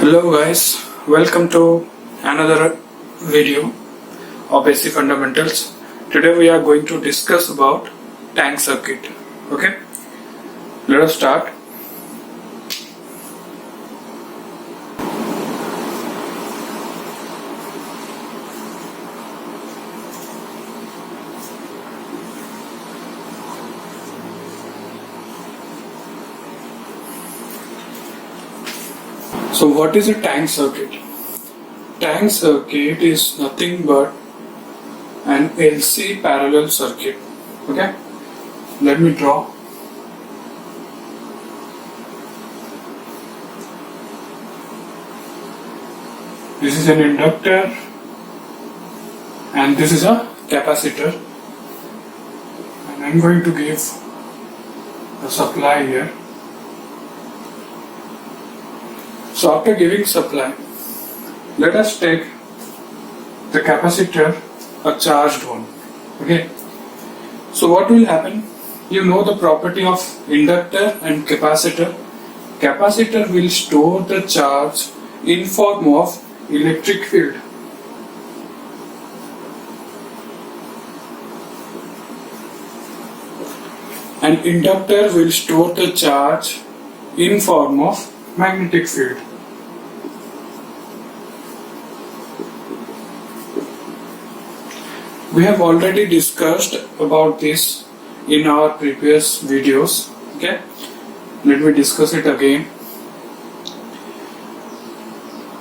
Hello guys, welcome to another video of basic fundamentals. Today we are going to discuss about tank circuit. Okay, let us start. So what is a tank circuit? Tank circuit is nothing but an LC parallel circuit. Okay, let me draw. This is an inductor and this is a capacitor, and I'm going to give a supply here. So after giving supply, let us take the capacitor, a charged one. Okay. So what will happen? You know the property of inductor and capacitor. Capacitor will store the charge in form of electric field. And inductor will store the charge in form of magnetic field. We have already discussed about this in our previous videos. Okay, let me discuss it again.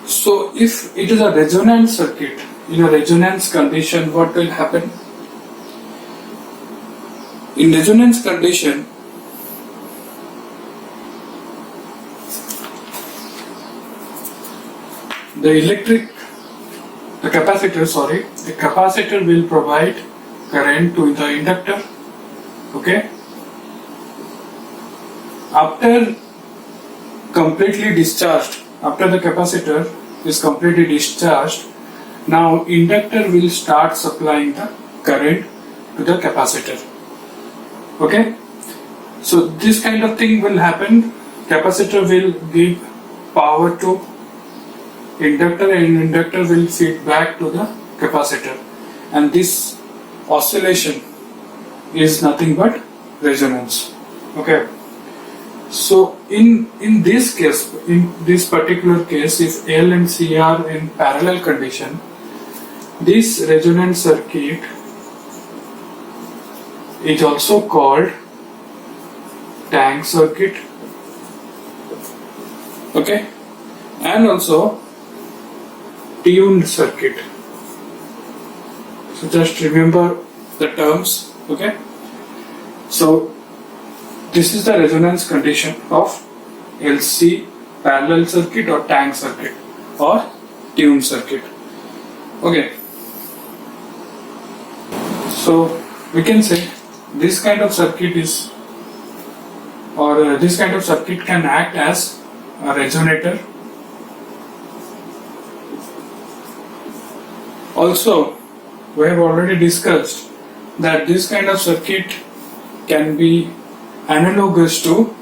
So if it is a resonance circuit, in a resonance condition, what will happen? In resonance condition, the capacitor will provide current to the inductor. Okay. After completely discharged, after the capacitor is completely discharged, now inductor will start supplying the current to the capacitor. Okay. So this kind of thing will happen. Capacitor will give power to inductor and inductor will feed back to the capacitor, and this oscillation is nothing but resonance. Okay. So in this case, in this particular case, if L and C are in parallel condition, this resonance circuit is also called tank circuit. Okay, and also tuned circuit. So just remember the terms. Okay, so this is the resonance condition of LC parallel circuit or tank circuit or tuned circuit. Okay, so we can say this kind of circuit is, or this kind of circuit can act as a resonator. Also, we have already discussed that this kind of circuit can be analogous to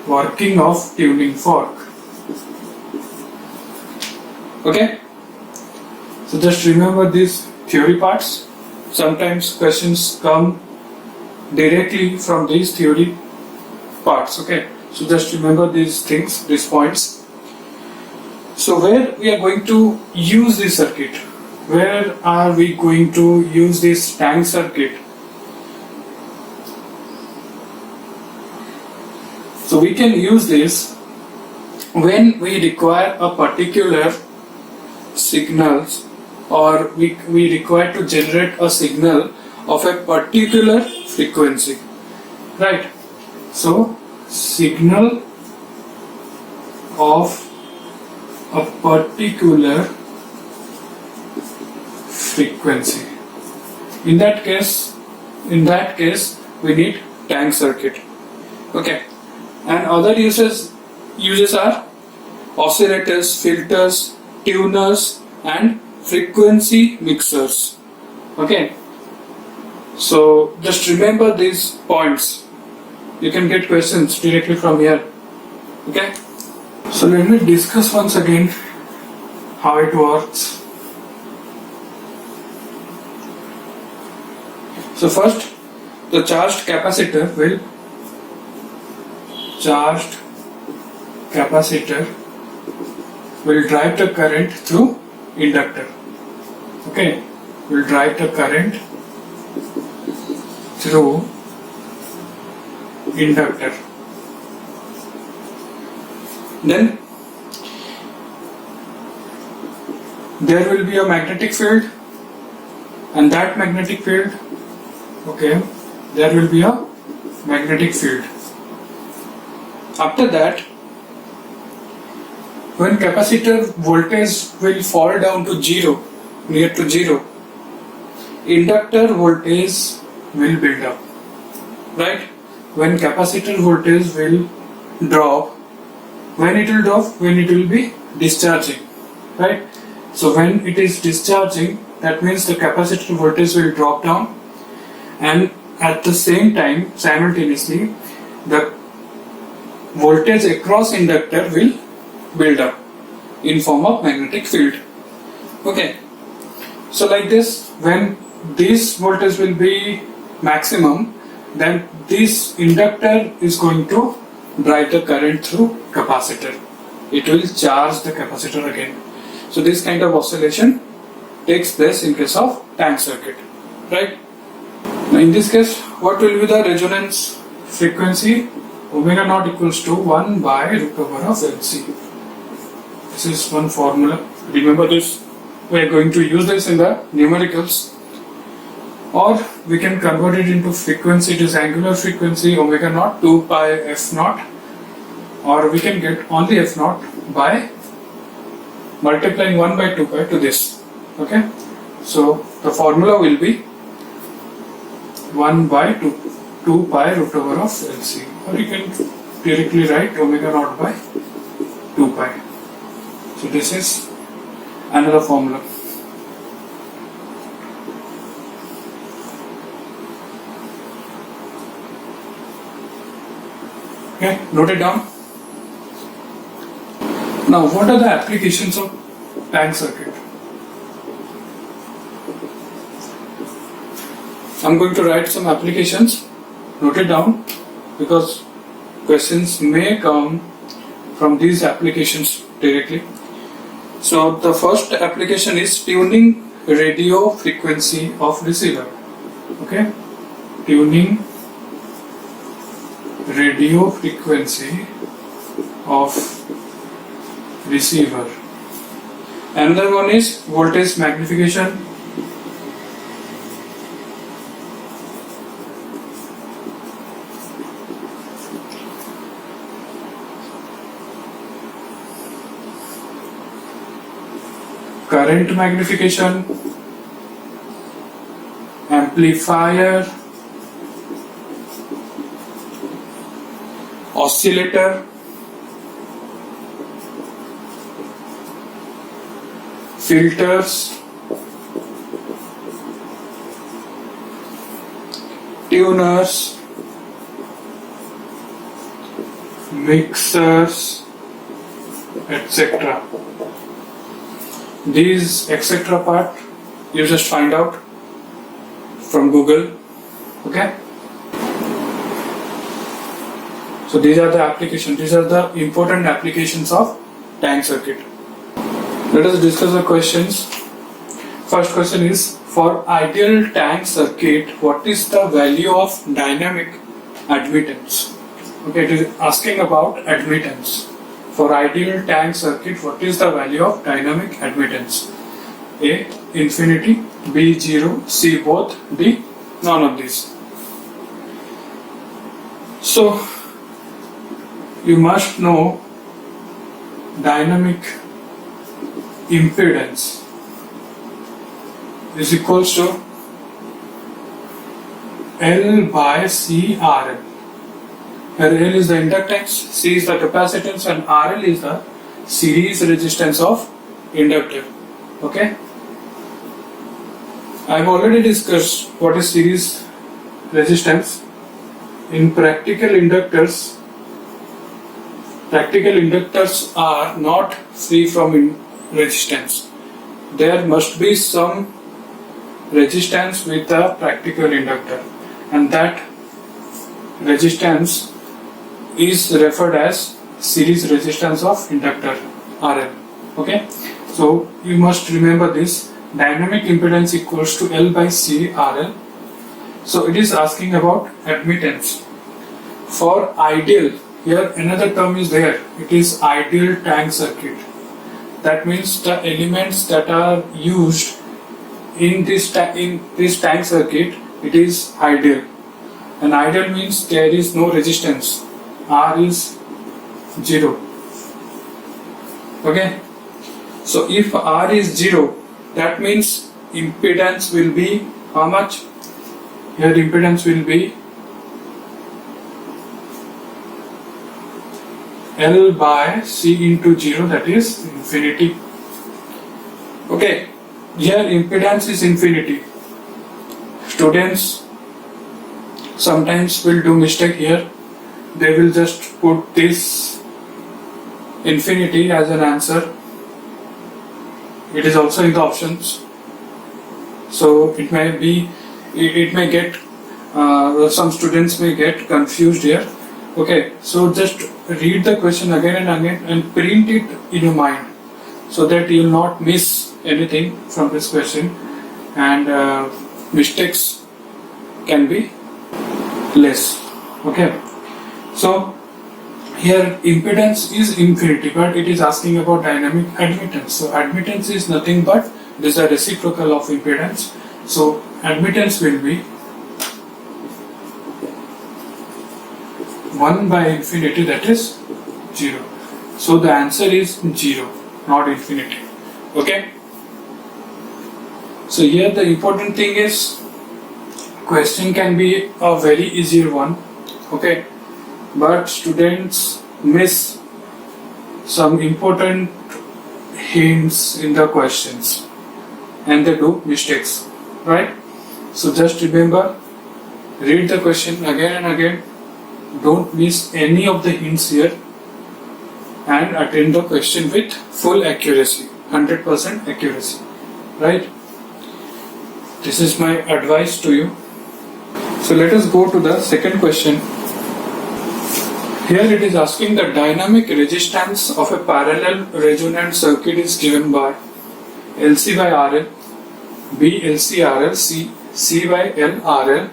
working of tuning fork. Okay, so just remember these theory parts. Sometimes questions come directly from these theory parts. Okay, so just remember these things, these points. So where we are going to use this circuit? Where are we going to use this tank circuit? So we can use this when we require a particular signals, or we require to generate a signal of a particular frequency. Right? So signal of a particular frequency. In that case we need tank circuit. Okay, and other uses are oscillators, filters, tuners and frequency mixers. Okay, so just remember these points. You can get questions directly from here. Okay, so let me discuss once again how it works. So first, the charged capacitor will drive the current through inductor. Okay, will drive the current through inductor. Then there will be a magnetic field, and that magnetic field, okay, there will be a magnetic field. After that, when capacitor voltage will fall down to zero, near to zero, inductor voltage will build up, right? When capacitor voltage will drop, when it will drop, when it will be discharging, right? So when it is discharging, that means the capacitor voltage will drop down, and at the same time, simultaneously, the voltage across inductor will build up in form of magnetic field. Okay, so like this, when this voltage will be maximum, then this inductor is going to drive the current through capacitor. It will charge the capacitor again. So this kind of oscillation takes place in case of tank circuit, right? Now in this case, what will be the resonance frequency? Omega naught equals to 1 by root over of LC. This is one formula. Remember this. We are going to use this in the numericals, or we can convert it into frequency. It is angular frequency omega naught 2 pi f naught, or we can get only f naught by multiplying 1 by 2 pi to this. Okay, so the formula will be 1 by 2 pi root over of LC, or you can directly write omega naught by 2 pi. So this is another formula. Okay, note it down. Now, what are the applications of tank circuit? I'm going to write some applications. Note it down, because questions may come from these applications directly. So the first application is tuning radio frequency of receiver. Okay, tuning radio frequency of receiver. Another one is voltage magnification. Current magnification, amplifier, oscillator, filters, tuners, mixers, etc. These etc. part you just find out from Google. Okay, so these are the applications, these are the important applications of tank circuit. Let us discuss the questions. First question is, for ideal tank circuit, what is the value of dynamic admittance? Okay, it is asking about admittance. For ideal tank circuit, what is the value of dynamic admittance? A, infinity, B, 0, C, both, D, none of these. So, you must know dynamic impedance is equals to L by C RL, where L is the inductance, C is the capacitance, and RL is the series resistance of inductor. Okay, I have already discussed what is series resistance. In practical inductors, practical inductors are not free from resistance. There must be some resistance with a practical inductor, and that resistance is referred as series resistance of inductor RL. Okay, so you must remember this. Dynamic impedance equals to L by C RL. So it is asking about admittance. For ideal, here another term is there. It is ideal tank circuit. That means the elements that are used in this tank circuit, it is ideal. And ideal means there is no resistance. R is 0. Okay. So if R is 0, that means impedance will be how much? Here impedance will be L by C into 0, that is infinity. Okay, here impedance is infinity. Students sometimes will do mistake here. They will just put this infinity as an answer. It is also in the options. So it may get some students may get confused here. Okay, so just read the question again and again and print it in your mind so that you will not miss anything from this question, and mistakes can be less. Okay, so here impedance is infinity, but it is asking about dynamic admittance. So admittance is nothing but it is a reciprocal of impedance. So admittance will be 1 by infinity, that is 0. So the answer is 0, not infinity. Okay. So here the important thing is question can be a very easier one. Okay. But students miss some important hints in the questions and they do mistakes, right? So just remember, read the question again and again. Don't miss any of the hints here and attend the question with full accuracy, 100% accuracy, right? This is my advice to you. So let us go to the second question. Here it is asking the dynamic resistance of a parallel resonant circuit is given by LC by RL, B LC RL, C by L RL,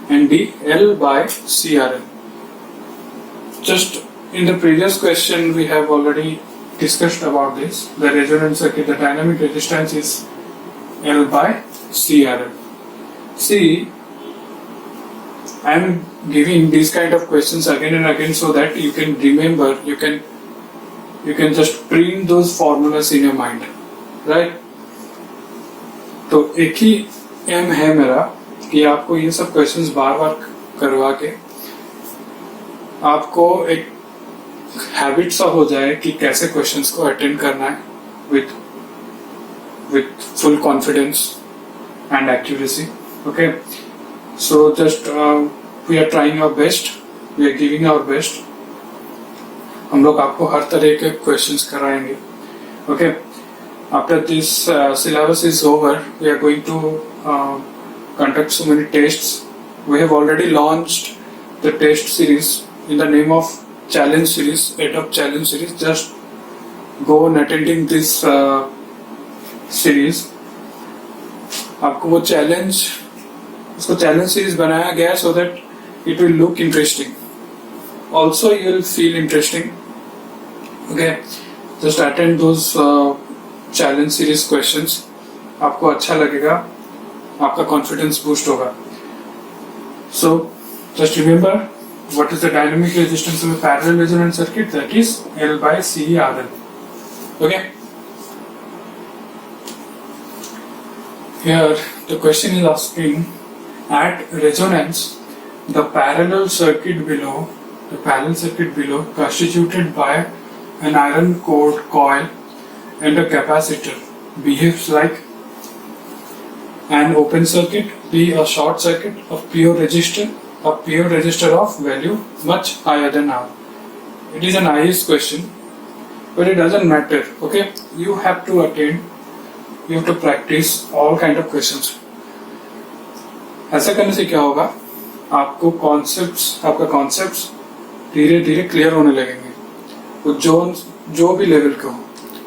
and D L by CRL. Just in the previous question we have already discussed about this. The resonant circuit, the dynamic resistance is L by CRL. See, I am giving these kind of questions again and again so that you can remember, you can just print those formulas in your mind, right? तो एक ही M है मेरा कि आपको ये सब questions बार बार करवा के आपको एक हैबिट सा हो जाए कि कैसे क्वेश्चंस को अटेंड करना है with full confidence and accuracy. Okay, so just we are trying our best, we are giving our best. हम लोग आपको हर तरह के क्वेश्चंस कराएंगे. Okay, after this syllabus is over, we are going to conduct so many tests. We have already launched the test series in the name of challenge series, EdUp challenge series. Just go on attending this series. आपको वो challenge, उसको challenge series बनाया गया so that it will look interesting. Also you will feel interesting. Okay, just attend those challenge series questions. आपको अच्छा लगेगा, आपका confidence boost होगा. So just remember, what is the dynamic resistance of a parallel resonant circuit? That is L by C RL. Okay. Here the question is asking, at resonance the parallel circuit below constituted by an iron core coil and a capacitor behaves like an open circuit, B a short circuit, a pure resistor of value much higher than R. It is an IS question, but it doesn't matter. Okay, you have to attend, you have to practice all kind of questions. ऐसा करने से क्या होगा, आपको आपका concepts धीरे धीरे clear होने लगेंगे. वो जो भी लेवल का हो,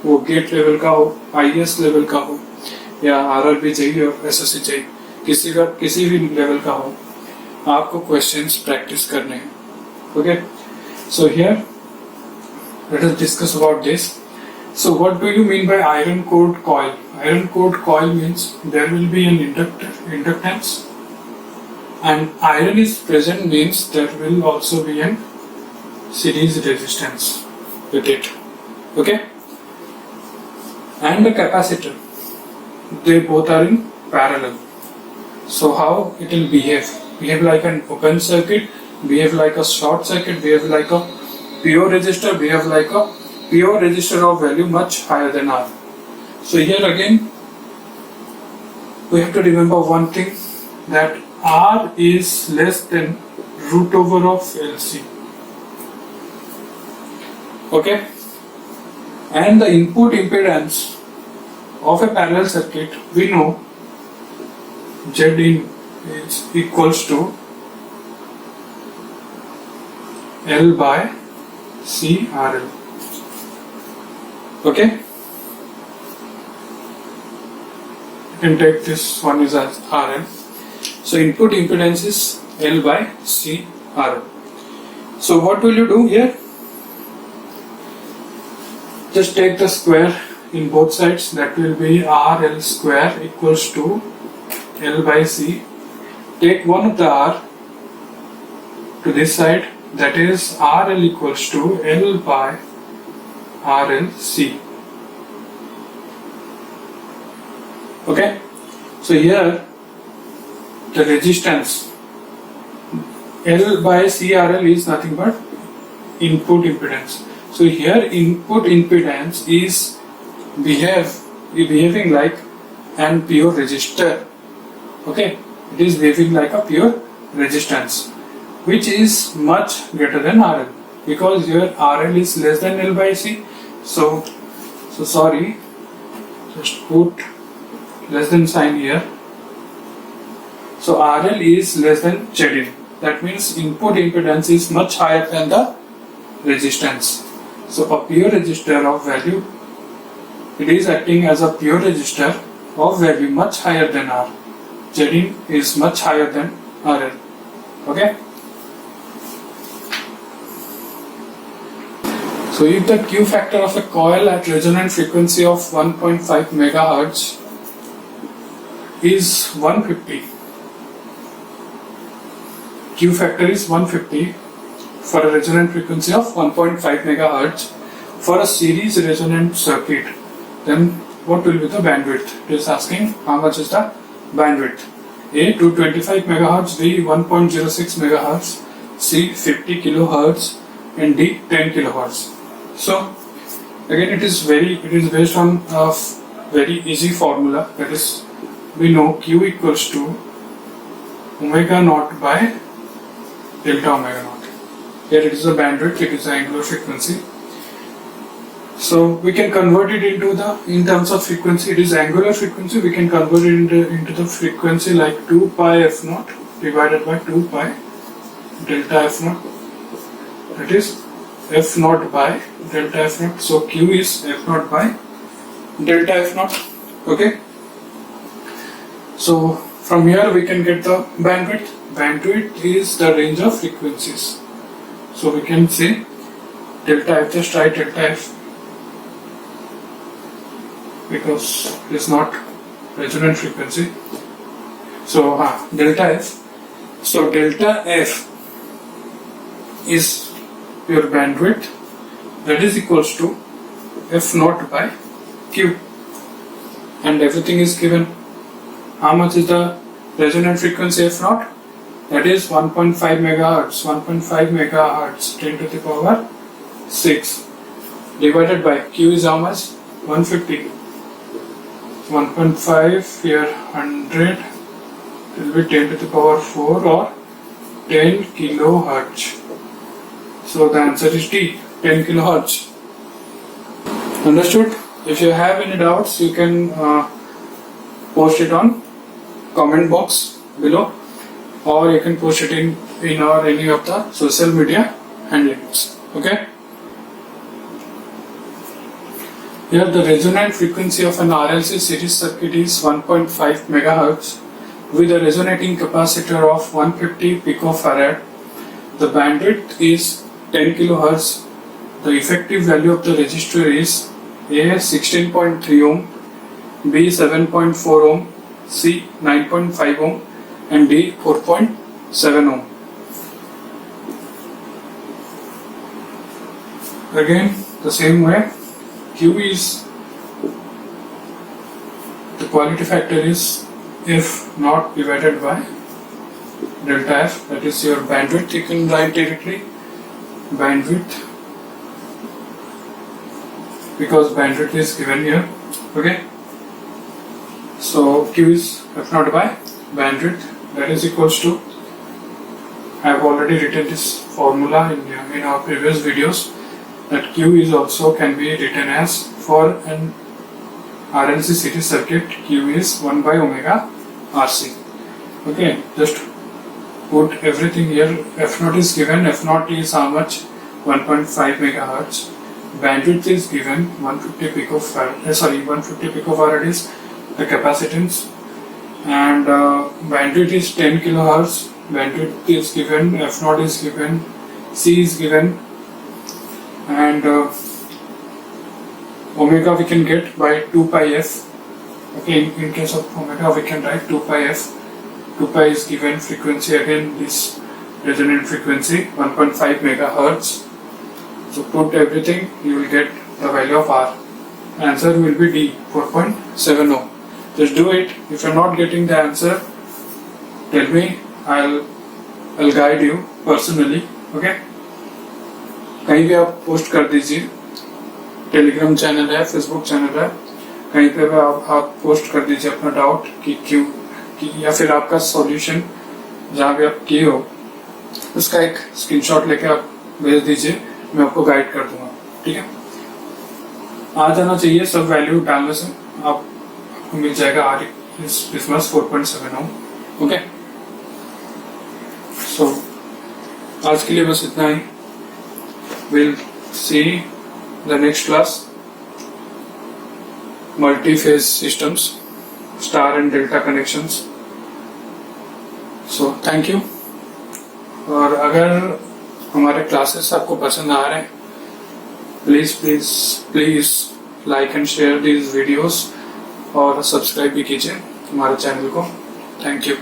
वो गेट लेवल का हो, IAS लेवल का हो, या RRB चाहिए और SSC चाहिए, किसी भी लेवल का हो, आपको क्वेश्चंस प्रैक्टिस करने हैं. Okay, so here let us discuss about this. So what do you mean by iron core coil? Iron core coil means there will be an inductance, and iron is present means there will also be an series resistance with it. Okay, and the capacitor, they both are in parallel. So how it will behave like an open circuit, behave like a short circuit, behave like a pure resistor, behave like a pure resistor of value much higher than R. So here again we have to remember one thing, that R is less than root over of LC. Okay, and the input impedance of a parallel circuit, we know Z in is equals to L by C RL. Okay, you can take this one is as RL. So input impedance is L by C RL. So what will you do here? Just take the square in both sides, that will be RL square equals to L by C. Take one of the R to this side, that is RL equals to L by RLC. Okay, so here the resistance L by CRL is nothing but input impedance. So here input impedance is behaving like an pure resistor. Okay, it is behaving like a pure resistance, which is much greater than RL, because here RL is less than L by C. So sorry, just put less than sign here. So RL is less than Zin. That means input impedance is much higher than the resistance. So a pure resistor of value, it is acting as a pure resistor of value much higher than R. Zin is much higher than RL. Okay. So if the Q factor of a coil at resonant frequency of 1.5 megahertz is 150, Q factor is 150 for a resonant frequency of 1.5 megahertz for a series resonant circuit, then what will be the bandwidth? It is asking how much is the bandwidth. A 225 megahertz, B 1.06 megahertz, C 50 kilohertz, and D 10 kilohertz. So again it is based on a very easy formula, that is we know Q equals to omega naught by delta omega naught. Here it is the bandwidth, it is the angular frequency. So we can convert it in terms of frequency, it is angular frequency, we can convert it into the frequency like 2 pi f naught divided by 2 pi delta f naught, that is f naught by delta f naught. So Q is f naught by delta f naught. Okay, so from here we can get the bandwidth. Bandwidth is the range of frequencies. So we can say delta f, just write delta f because it is not resonant frequency. So delta f. So delta f is your bandwidth, that is equals to f naught by Q, and everything is given. How much is the resonant frequency f naught? That is 1.5 megahertz. 1.5 megahertz 10 to the power 6 divided by Q is how much? 150. 1.5 here 100, it will be 10 to the power 4 or 10 kilohertz. So the answer is D. 10 kilohertz. Understood? If you have any doubts, you can post it on comment box below, or you can post it in or any of the social media handles. Okay. Here the resonant frequency of an RLC series circuit is 1.5 megahertz with a resonating capacitor of 150 picofarad. The bandwidth is 10 kilohertz. The effective value of the resistor is A 16.3 ohm, B 7.4 ohm, C 9.5 ohm, and D 4.7 ohm. Again, the same way, Q is, the quality factor is F naught divided by delta F, that is your bandwidth. You can write directly bandwidth, because bandwidth is given here. Okay, so Q is F naught by bandwidth, that is equals to, I have already written this formula in our previous videos, that Q is also can be written as, for an RLC series circuit, Q is 1 by omega RC. Okay, just put everything here. F naught is given. F naught is how much? 1.5 megahertz. Bandwidth is given 150 picofarad. 150 picofarad is the capacitance, and bandwidth is 10 kilohertz. Bandwidth is given. F naught is given. C is given, and omega we can get by 2 pi f. Okay, in case of omega we can write 2 pi f. 2 pi is given. Frequency, again this resonant frequency 1.5 megahertz. So put everything, you will get the value of R. Answer will be D 4.7 ohm. Just do it. If you are not getting the answer, tell me. I'll guide you personally. Okay, कहीं भी आप post कर दीजिए, Telegram channel है, Facebook channel है, कहीं पे भी आप पोस्ट कर दीजिए अपना डाउट कि क्यों, या फिर आपका सॉल्यूशन जहाँ भी आप किए हो उसका एक स्क्रीनशॉट लेके आप भेज दीजिए, मैं आपको गाइड कर दूंगा. ठीक है, आ जाना चाहिए सब वैल्यू डालने से आपको मिल जाएगा आर क्रिसमस 4.7 ओम. ओके, सो आज के लिए बस इतना ही. We'll see the next class, multi-phase systems, star and delta connections. So thank you. और अगर हमारे क्लासेस आपको पसंद आ रहे हैं, please like and share these videos और सब्सक्राइब भी कीजिए हमारे चैनल को. Thank you.